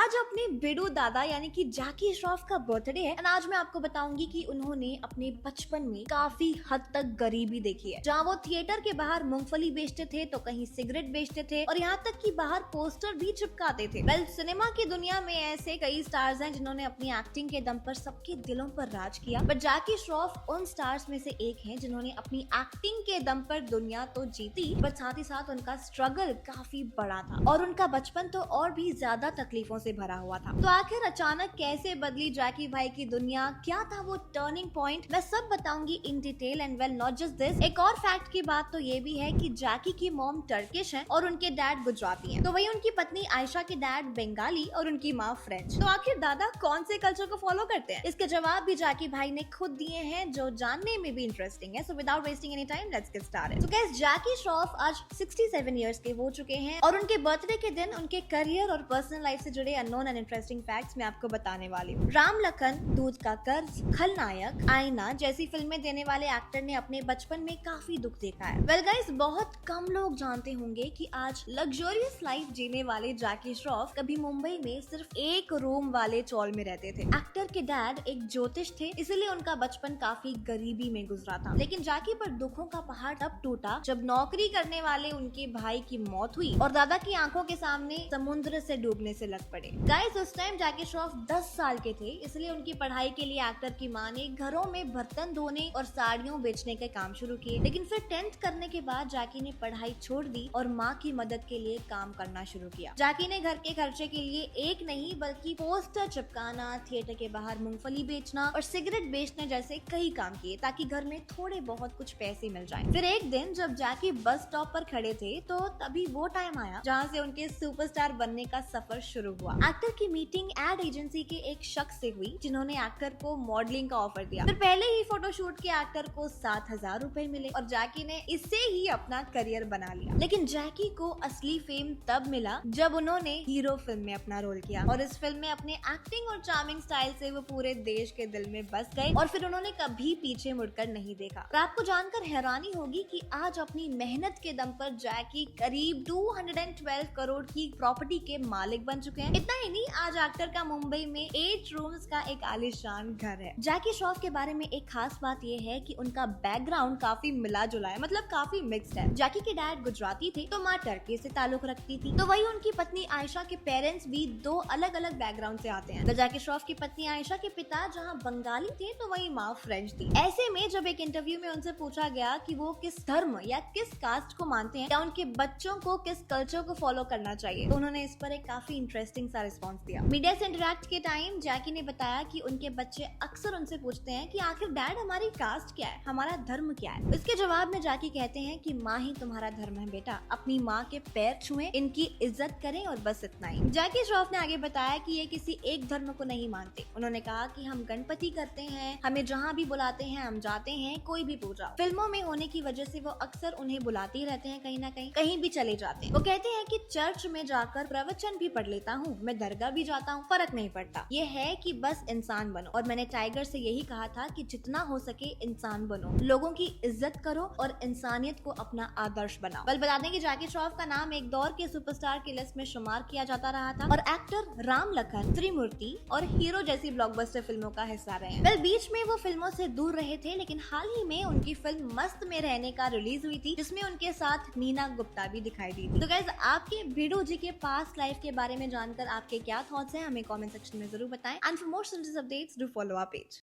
आज अपने बिडू दादा यानी कि जैकी श्रॉफ का बर्थडे है। आज मैं आपको बताऊंगी कि उन्होंने अपने बचपन में काफी हद तक गरीबी देखी है, जहाँ वो थिएटर के बाहर मूंगफली बेचते थे तो कहीं सिगरेट बेचते थे और यहाँ तक कि बाहर पोस्टर भी चिपकाते थे। वेल, सिनेमा की दुनिया में ऐसे कई स्टार्स हैं जिन्होंने अपनी एक्टिंग के दम पर सबके दिलों पर राज किया, बट जैकी श्रॉफ उन स्टार्स में से एक हैं जिन्होंने अपनी एक्टिंग के दम पर दुनिया तो जीती, बट साथ ही साथ उनका स्ट्रगल काफी बड़ा था और उनका बचपन तो और भी ज्यादा तकलीफों से भरा हुआ था। तो आखिर अचानक कैसे बदली जैकी भाई की दुनिया, क्या था वो टर्निंग पॉइंट, मैं सब बताऊंगी in detail. And well, not just this, एक और फैक्ट की बात तो ये भी है कि जैकी की मॉम टर्किश है और उनके डैड गुजराती हैं। तो वही उनकी पत्नी आयशा के डैड बंगाली और उनकी माँ फ्रेंच। तो आखिर दादा कौन से कल्चर को फॉलो करते हैं, इसके जवाब भी जैकी भाई ने खुद दिए हैं, जो जानने में भी इंटरेस्टिंग है। So without wasting any time, let's get started. So guys, Jackie Shroff आज 67 इयर्स के हो चुके हैं और उनके बर्थडे के दिन उनके करियर और पर्सनल लाइफ से जुड़े अननोन एंड इंटरेस्टिंग फैक्ट्स मैं आपको बताने वाली हूँ। राम लखन, दूध का कर्ज, खलनायक, आईना जैसी फिल्में देने वाले एक्टर ने अपने बचपन में काफी दुख देखा है। वेल गाइस, बहुत कम लोग जानते होंगे कि आज लग्जरियस लाइफ जीने वाले जैकी श्रॉफ कभी मुंबई में सिर्फ एक रूम वाले चॉल में रहते थे। एक्टर के डैड एक ज्योतिष थे, इसलिए उनका बचपन काफी गरीबी में गुजरा था। लेकिन जैकी पर दुखों का पहाड़ तब टूटा जब नौकरी करने वाले उनके भाई की मौत हुई और दादा की आंखों के सामने समुद्र से डूबने से लग पड़े। गाइस, उस टाइम जैकी श्रॉफ 10 साल के थे, इसलिए उनकी पढ़ाई के लिए एक्टर की मां ने घरों में बर्तन धोने और साड़ियों बेचने के काम शुरू किए। लेकिन फिर 10th करने के बाद जैकी ने पढ़ाई छोड़ दी और मां की मदद के लिए काम करना शुरू किया। जैकी ने घर के खर्चे के लिए एक नहीं बल्कि पोस्टर चिपकाना, थिएटर के बाहर मूंगफली बेचना और सिगरेट बेचने जैसे कई काम किए ताकि घर में थोड़े बहुत कुछ पैसे मिल जाएं। फिर एक दिन जब जैकी बस स्टॉप पर खड़े थे तो तभी वो टाइम आया जहाँ से उनके सुपरस्टार बनने का सफर शुरू हुआ। एक्टर की मीटिंग एड एजेंसी के एक शख्स से हुई जिन्होंने एक्टर को मॉडलिंग का ऑफर दिया। फिर पहले ही फोटोशूट के एक्टर को 7,000 रुपए मिले और जैकी ने इससे ही अपना करियर बना लिया। लेकिन जैकी को असली फेम तब मिला जब उन्होंने हीरो फिल्म में अपना रोल किया और इस फिल्म में अपने एक्टिंग और चार्मिंग स्टाइल से वो पूरे देश के दिल में बस गए और फिर उन्होंने कभी पीछे मुड़कर नहीं देखा। और आपको जानकर हैरानी होगी कि आज अपनी मेहनत के दम पर जैकी करीब 212 करोड़ की प्रॉपर्टी के मालिक बन चुके हैं। इतना ही नहीं, आज एक्टर का मुंबई में 8 रूम्स का एक आलीशान घर है। जैकी श्रॉफ के बारे में एक खास बात यह है कि उनका बैकग्राउंड काफी मिला जुला है, मतलब काफी मिक्स्ड है। जैकी के डैड गुजराती थे तो माँ टर्की से ताल्लुक रखती थी, तो वही उनकी पत्नी आयशा के पेरेंट्स भी 2 अलग अलग बैकग्राउंड से आते हैं। तो जैकी श्रॉफ की पत्नी आयशा के पिता जहाँ बंगाली थे तो वही माँ फ्रेंच थी। ऐसे में जब एक इंटरव्यू में उनसे पूछा गया कि वो किस धर्म या किस कास्ट को मानते हैं या उनके बच्चों को किस कल्चर को फॉलो करना चाहिए, तो उन्होंने इस पर एक काफी इंटरेस्टिंग सा रिस्पॉन्स दिया। मीडिया से इंटरेक्ट के टाइम जैकी ने बताया कि उनके बच्चे अक्सर उनसे पूछते हैं कि आखिर डैड हमारी कास्ट क्या है, हमारा धर्म क्या है। इसके जवाब में जैकी कहते हैं कि माँ ही तुम्हारा धर्म है बेटा, अपनी माँ के पैर छुएं, इनकी इज्जत करें और बस इतना ही। जैकी श्रॉफ ने आगे बताया कि ये किसी एक धर्म को नहीं मानते। उन्होंने कहा कि हम गणपति करते हैं, हमें जहाँ भी बुलाते हैं हम जाते हैं, कोई भी पूजा। फिल्मों में होने की वजह से वो अक्सर उन्हें बुलाते ही रहते हैं, कहीं ना कहीं कहीं भी चले जाते हैं। वो कहते हैं कि चर्च में जाकर प्रवचन भी पढ़ लेता हूँ, मैं दरगाह भी जाता हूँ, फर्क नहीं पड़ता। ये है कि बस इंसान बनो। और मैंने टाइगर से यही कहा था कि जितना हो सके इंसान बनो, लोगों की इज्जत करो और इंसानियत को अपना आदर्श बनाओ। बल बता दें कि जैकी श्रॉफ का नाम एक दौर के सुपरस्टार की लिस्ट में शुमार किया जाता रहा था और एक्टर राम लखन, त्रिमूर्ति और हीरो जैसी ब्लॉकबस्टर फिल्मों का हिस्सा रहे हैं। वेल, बीच में वो फिल्मों से दूर रहे थे, लेकिन हाल ही में उनकी फिल्म मस्त में रहने का रिलीज हुई थी, जिसमें उनके साथ नीना गुप्ता भी दिखाई दी थी। तो गाइस, आपके बिडू जी के पास्ट लाइफ के बारे में जानकर आपके क्या थॉट्स हैं, हमें कमेंट सेक्शन में जरूर बताएं। And for more updates do follow our page.